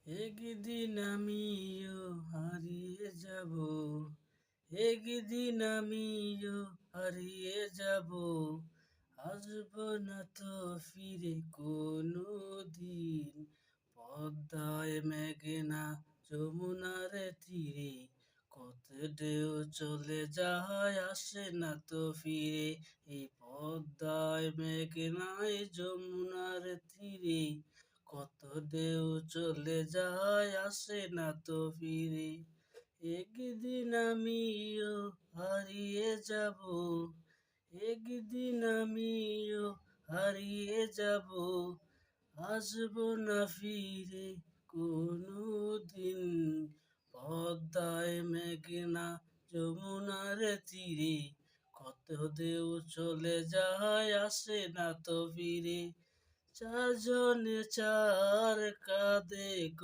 একদিন আমিও হারিয়ে যাব, একদিন আমিও হারিয়ে যাব, আসবো না তো ফিরে কোনো দিন। পদ্মায় মেঘনা যমুনার তীরে, কত ঢেউ চলে যায় আসে না তো ফিরে। এই পদ্মায় মেঘনায় যমুনার তীরে, কত ঢেউ চলে যায় আসে না তো ফিরে। একদিন আমিও হারিয়ে যাব, একদিন আমিও হারিয়ে যাব, আসবো না ফিরে কোনো দিন। পদ্মায় মেঘনা যমুনার তীরে, কত ঢেউ চলে যায় আসে না তো ফিরে। চারজনে চার কাঁধে